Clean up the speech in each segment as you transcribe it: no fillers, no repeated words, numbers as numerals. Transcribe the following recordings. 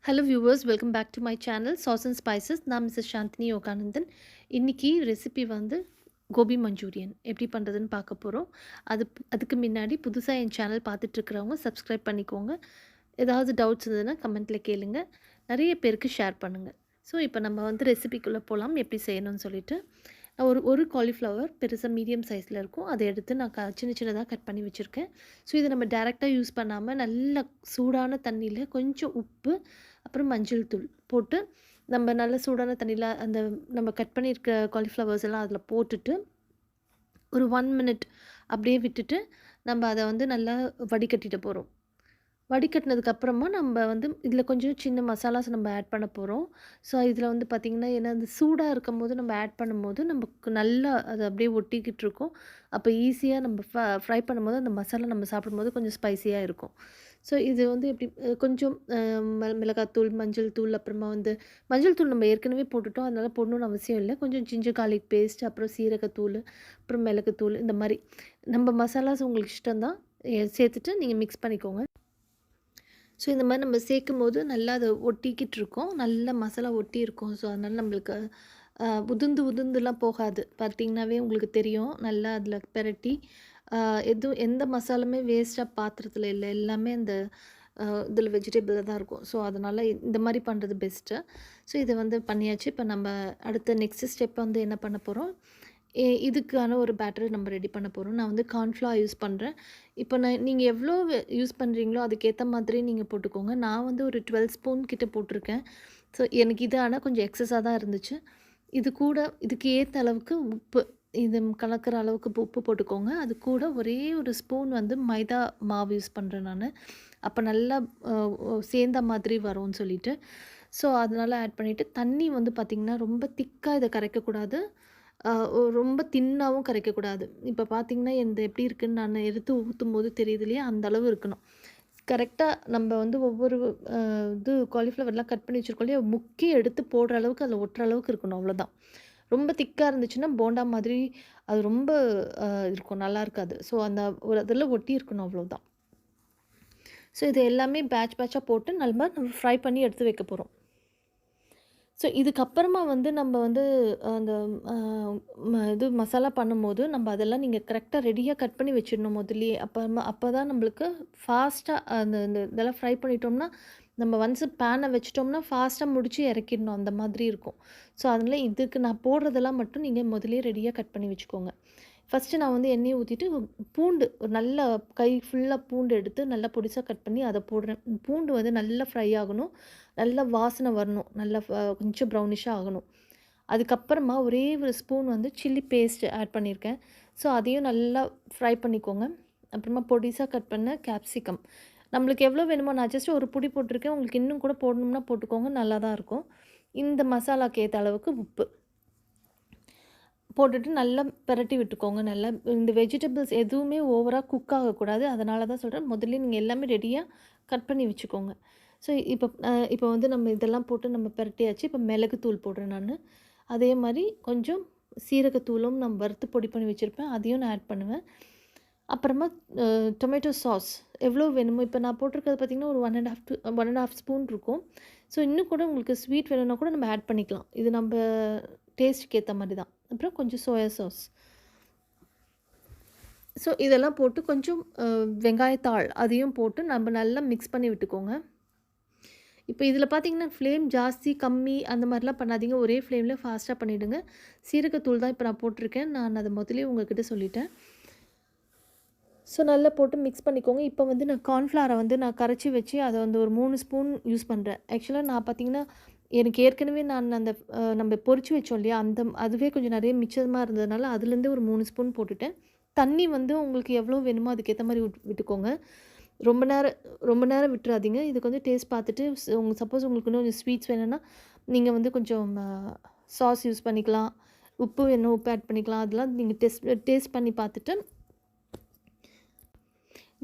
Hello viewers, welcome back to my channel Sauce and Spices. நான் Mrs Chandni Yoganandan. இன்னைக்கு recipe வந்து Gopi Manchurian எப்படி பண்ணுறதுன்னு பார்க்க போகிறோம். அதுக்கு முன்னாடி புதுசாக என் சேனல் பார்த்துட்ருக்கிறவங்க சப்ஸ்கிரைப் பண்ணிக்கோங்க. ஏதாவது டவுட்ஸ் இருந்ததுன்னா கமெண்ட்டில் கேளுங்க. நிறைய பேருக்கு ஷேர் பண்ணுங்கள். ஸோ இப்போ நம்ம வந்து ரெசிபிக்குள்ளே போகலாம் எப்படி செய்யணும்னு சொல்லிட்டு. நான் ஒரு காலிஃப்ளவர் பெருசாக மீடியம் சைஸில் இருக்கும். அதை எடுத்து நான் சின்ன சின்னதாக கட் பண்ணி வச்சுருக்கேன். ஸோ இதை நம்ம டேரெக்டாக யூஸ் பண்ணாமல் நல்ல சூடான தண்ணியில் கொஞ்சம் உப்பு அப்புறம் மஞ்சள் தூள் போட்டு நம்ம நல்ல சூடான தண்ணியில் அந்த நம்ம கட் பண்ணியிருக்க காலிஃப்ளவர்ஸ் எல்லாம் அதில் போட்டுட்டு ஒரு 1 மினிட் அப்படியே விட்டுட்டு நம்ம அதை வந்து நல்லா வடிகட்டிட்டு போகிறோம். வடிகட்டினதுக்கப்புறமா நம்ம வந்து இதில் கொஞ்சம் சின்ன மசாலாஸ் நம்ம ஆட் பண்ண போகிறோம். ஸோ இதில் வந்து பார்த்திங்கன்னா ஏன்னா அந்த சூடாக இருக்கும்போது நம்ம ஆட் பண்ணும்போது நமக்கு நல்லா அது அப்படியே ஒட்டிக்கிட்டு இருக்கும். அப்போ ஈஸியாக நம்ம ஃப்ரை பண்ணும்போது அந்த மசாலா நம்ம சாப்பிடும்போது கொஞ்சம் ஸ்பைஸியாக இருக்கும். ஸோ இது வந்து எப்படி கொஞ்சம் மிளகாத்தூள், மஞ்சள் தூள், அப்புறமா வந்து மஞ்சள் தூள் நம்ம ஏற்கனவே போட்டுட்டோம். அதனால் போடணும்னு அவசியம் இல்லை. கொஞ்சம் ஜிஞ்சர் கார்லிக் பேஸ்ட், அப்புறம் சீரகத்தூள், அப்புறம் மிளகுத்தூள், இந்த மாதிரி நம்ம மசாலாஸ் உங்களுக்கு இஷ்டம் தான் சேர்த்துட்டு நீங்கள் மிக்ஸ் பண்ணிக்கோங்க. ஸோ இந்த மாதிரி நம்ம சேர்க்கும்போது நல்லா அதை ஒட்டிக்கிட்டு இருக்கும். நல்லா மசாலா ஒட்டி இருக்கும். ஸோ அதனால் நம்மளுக்கு உதிர்ந்துலாம் போகாது. பார்த்திங்கனாவே உங்களுக்கு தெரியும். நல்லா அதில் பெரட்டி எந்த மசாலுமே வேஸ்ட்டாக பாத்திரத்தில் இல்லை. எல்லாமே அந்த இதில் வெஜிடபிளில் தான் இருக்கும். ஸோ அதனால் இந்த மாதிரி பண்ணுறது பெஸ்ட்டு. ஸோ இதை வந்து பண்ணியாச்சு. இப்போ நம்ம அடுத்த நெக்ஸ்ட் ஸ்டெப் வந்து என்ன பண்ண போகிறோம், இதுக்கான ஒரு பேட்டர் நம்ம ரெடி பண்ண போகிறோம். நான் வந்து கார்ன்ஃப்ளவர் யூஸ் பண்ணுறேன். இப்போ நீங்கள் எவ்வளோ யூஸ் பண்ணுறீங்களோ அதுக்கேற்ற மாதிரி நீங்கள் போட்டுக்கோங்க. நான் வந்து ஒரு 12 ஸ்பூன் கிட்ட போட்டிருக்கேன். ஸோ எனக்கு இது ஆனால் கொஞ்சம் எக்ஸஸாக தான் இருந்துச்சு. இது கூட இதுக்கு ஏற்ற அளவுக்கு உப்பு, இது கலக்கிற அளவுக்கு உப்பு போட்டுக்கோங்க. அது கூட ஒரே ஒரு ஸ்பூன் வந்து மைதா மாவு யூஸ் பண்ணுறேன் நான். அப்போ நல்லா சேர்ந்த மாதிரி வரும்னு சொல்லிட்டு. ஸோ அதனால் ஆட் பண்ணிவிட்டு தண்ணி வந்து பார்த்திங்கன்னா ரொம்ப திக்காக இதை கரைக்கக்கூடாது, ரொம்ப தின்னாகவும் கரைக்கக்கூடாது. இப்போ பார்த்திங்கன்னா இந்த எப்படி இருக்குதுன்னு நான் எடுத்து ஊற்றும்போது தெரியுது இல்லையா, அந்த அளவு இருக்கணும். கரெக்டாக நம்ம வந்து ஒவ்வொரு இது காலிஃப்ளவர்லாம் கட் பண்ணி வச்சுருக்கோம் இல்லையா, முக்கி எடுத்து போடுற அளவுக்கு அதில் ஒட்டுற அளவுக்கு இருக்கணும், அவ்வளோதான். ரொம்ப திக்காக இருந்துச்சுன்னா போண்டா மாதிரி அது ரொம்ப இருக்கும், நல்லா இருக்காது. ஸோ அந்த ஒரு அதில் ஒட்டி இருக்கணும், அவ்வளோதான். ஸோ இது எல்லாமே பேட்சாக போட்டு நம்ம ஃப்ரை பண்ணி எடுத்து வைக்க போகிறோம். ஸோ இதுக்கப்புறமா வந்து நம்ம வந்து அந்த இது மசாலா பண்ணும்போது நம்ம அதெல்லாம் நீங்கள் கரெக்டாக ரெடியாக கட் பண்ணி வச்சிடணும் முதல்லையே. அப்போ தான் நம்மளுக்கு ஃபாஸ்ட்டாக அந்த இந்த இதெல்லாம் ஃப்ரை பண்ணிட்டோம்னா, நம்ம ஒன்ஸு பேனை வச்சிட்டோம்னா ஃபாஸ்ட்டாக முடித்து இறக்கிடணும், அந்த மாதிரி இருக்கும். ஸோ அதனால் இதுக்கு நான் போடுறதெல்லாம் மட்டும் நீங்கள் முதலே ரெடியாக கட் பண்ணி வச்சுக்கோங்க. ஃபஸ்ட்டு நான் வந்து எண்ணெயை ஊற்றிட்டு பூண்டு ஒரு நல்ல கை ஃபுல்லாக பூண்டு எடுத்து நல்லா பொடிசாக கட் பண்ணி அதை போடுறேன். பூண்டு வந்து நல்லா ஃப்ரை ஆகணும், நல்லா வாசனை வரணும், நல்லா கொஞ்சம் ப்ரௌனிஷாக ஆகணும். அதுக்கப்புறமா ஒரே ஒரு ஸ்பூன் வந்து சில்லி பேஸ்ட் ஆட் பண்ணியிருக்கேன். ஸோ அதையும் நல்லா ஃப்ரை பண்ணிக்கோங்க. அப்புறமா பொடிசாக கட் பண்ண கேப்சிகம், நம்மளுக்கு எவ்வளோ வேணுமோ, நான் ஜஸ்ட் ஒரு பொடி போட்டிருக்கேன். உங்களுக்கு இன்னும் கூட போடணும்னா போட்டுக்கோங்க, நல்லா தான் இருக்கும். இந்த மசாலாக்கு ஏற்ற அளவுக்கு உப்பு போட்டுட்டு நல்லா பிரட்டி விட்டுக்கோங்க. நல்லா இந்த வெஜிடபிள்ஸ் எதுவுமே ஓவராக குக் ஆகக்கூடாது. அதனால தான் சொல்கிறேன், முதல்ல நீங்கள் எல்லாமே ரெடியாக கட் பண்ணி வச்சுக்கோங்க. ஸோ இப்போ வந்து நம்ம இதெல்லாம் போட்டு நம்ம பிரட்டியாச்சு. இப்போ மிளகுத்தூள் போடுறேன் நான். அதே மாதிரி கொஞ்சம் சீரகத்தூளும் நான் வறுத்து பொடி பண்ணி வச்சுருப்பேன், அதையும் நான் ஆட் பண்ணுவேன். அப்புறமா டொமேட்டோ சாஸ் எவ்வளோ வேணுமோ, இப்போ நான் போட்டிருக்கிறது பார்த்திங்கன்னா ஒரு 1.5 ஸ்பூன் இருக்கும். ஸோ இன்னும் கூட உங்களுக்கு ஸ்வீட் வேணும்னா கூட நம்ம ஆட் பண்ணிக்கலாம். இது நம்ம டேஸ்ட்டுக்கு ஏற்ற மாதிரி தான். அப்புறம் கொஞ்சம் சோயா சாஸ். ஸோ இதெல்லாம் போட்டு கொஞ்சம் வெங்காயத்தாள் அதையும் போட்டு நம்ம நல்லா மிக்ஸ் பண்ணி விட்டுக்கோங்க. இப்போ இதில் பார்த்திங்கன்னா ஃப்ளேம் ஜாஸ்தி கம்மி அந்த மாதிரிலாம் பண்ணாதீங்க, ஒரே ஃப்ளேமில் ஃபாஸ்ட்டாக பண்ணிவிடுங்க. சீரகத்தூள் தான் இப்போ நான் போட்டிருக்கேன், நான் அதை முதலே உங்கள்கிட்ட சொல்லிட்டேன். ஸோ நல்லா போட்டு மிக்ஸ் பண்ணிக்கோங்க. இப்போ வந்து நான் கார்ன்ஃப்ளவரை வந்து நான் கரைச்சி வச்சு அதை வந்து ஒரு 3 ஸ்பூன் யூஸ் பண்ணுறேன். ஆக்சுவலாக நான் பார்த்திங்கன்னா எனக்கு ஏற்கனவே நான் அந்த நம்ம பொரிச்சு வச்சோம் இல்லையா, அதுவே கொஞ்சம் நிறைய மிச்சமாக இருந்ததுனால அதுலேருந்து ஒரு 3 ஸ்பூன் போட்டுட்டேன். தண்ணி வந்து உங்களுக்கு எவ்வளோ வேணுமோ அதுக்கேற்ற மாதிரி விட்டுக்கோங்க. ரொம்ப நேரம் விட்டுறாதீங்க. இதுக்கு வந்து டேஸ்ட் பார்த்துட்டு சப்போஸ் உங்களுக்கு இன்னும் கொஞ்சம் ஸ்வீட்ஸ் வேணும்னா நீங்கள் வந்து கொஞ்சம் சாஸ் யூஸ் பண்ணிக்கலாம். உப்பு வேணும் உப்பு ஆட் பண்ணிக்கலாம். அதெல்லாம் நீங்கள் டேஸ்ட் பண்ணி பார்த்துட்டு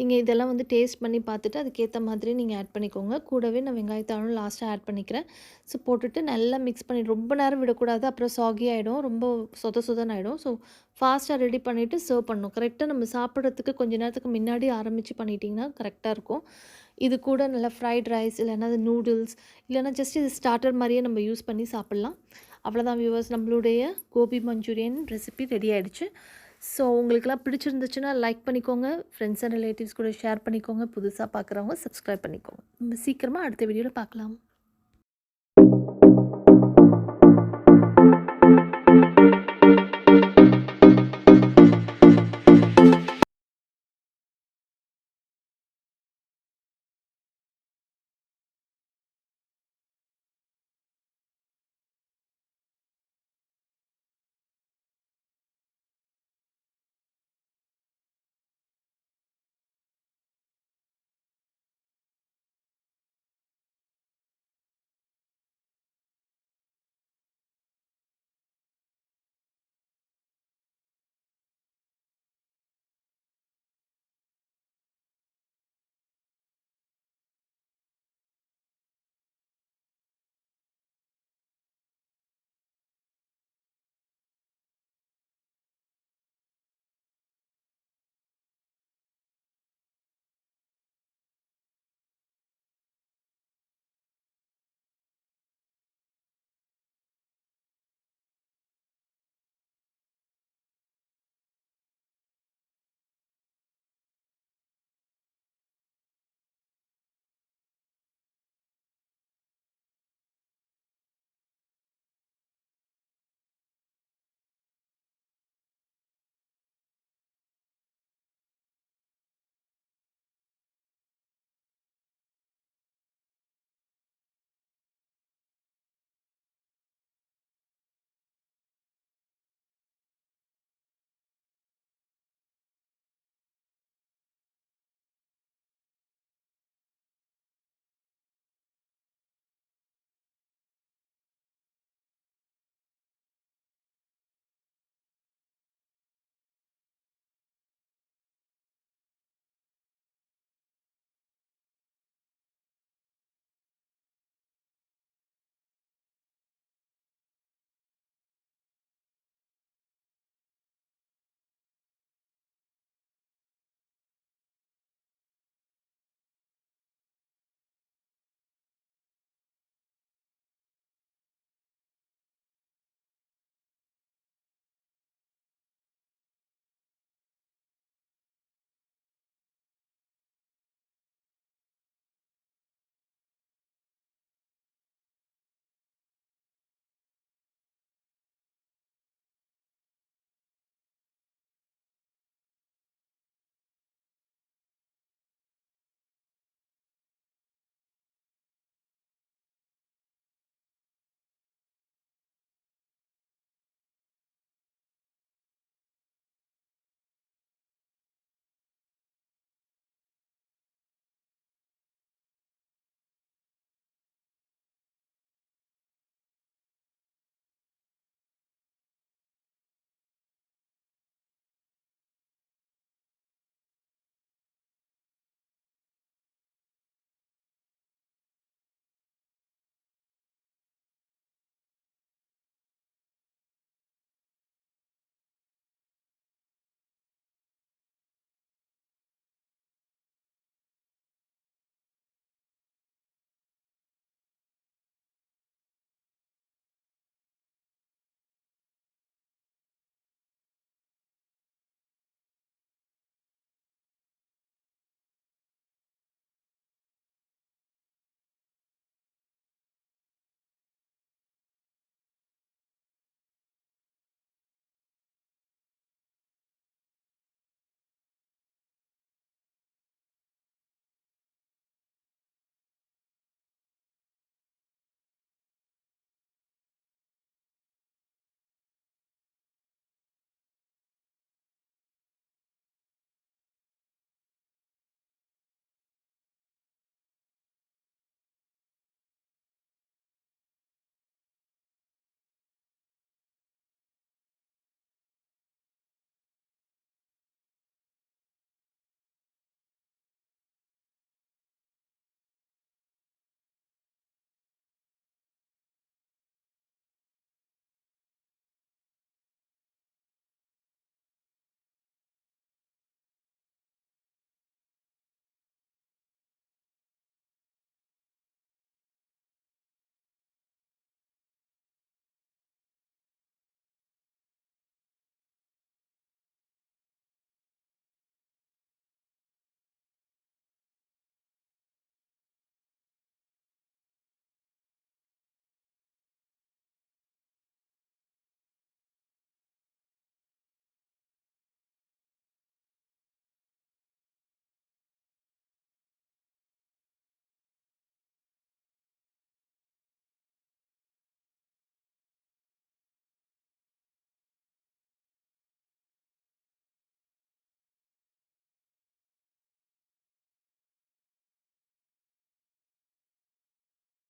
நீங்கள் இதெல்லாம் வந்து டேஸ்ட் பண்ணி பார்த்துட்டு அதுக்கேற்ற மாதிரி நீங்கள் ஆட் பண்ணிக்கோங்க. கூடவே நான் வெங்காயத்தாளும் லாஸ்ட்டாக ஆட் பண்ணிக்கிறேன். ஸோ போட்டுட்டு நல்லா மிக்ஸ் பண்ணி ரொம்ப நேரம் விடக்கூடாது. அப்புறம் சாகி ஆகிடும். ரொம்ப சொதன்னு ஆகிடும். ஸோ ஃபாஸ்ட்டாக ரெடி பண்ணிவிட்டு சர்வ் பண்ணணும். கரெக்டாக நம்ம சாப்பிட்றதுக்கு கொஞ்சம் நேரத்துக்கு முன்னாடி ஆரம்பித்து பண்ணிட்டிங்கன்னா கரெக்டாக இருக்கும். இது கூட நல்லா ஃப்ரைட் ரைஸ் இல்லைன்னா நூடுல்ஸ் இல்லைன்னா ஜஸ்ட் இது ஸ்டார்டர் மாதிரியே நம்ம யூஸ் பண்ணி சாப்பிட்லாம். அவ்வளோதான் வியூவர்ஸ், நம்மளுடைய கோபி மஞ்சூரியன் ரெசிபி ரெடி ஆகிடுச்சு. ஸோ உங்களுக்கெல்லாம் பிடிச்சிருந்துச்சுன்னா லைக் பண்ணிக்கோங்க, ஃப்ரெண்ட்ஸ் அண்ட் ரிலேட்டிவ்ஸ் கூட ஷேர் பண்ணிக்கோங்க, புதுசாக பார்க்குறவங்க சப்ஸ்கிரைப் பண்ணிக்கோங்க. நம்ம சீக்கிரமாக அடுத்த வீடியோவில் பார்க்கலாம்.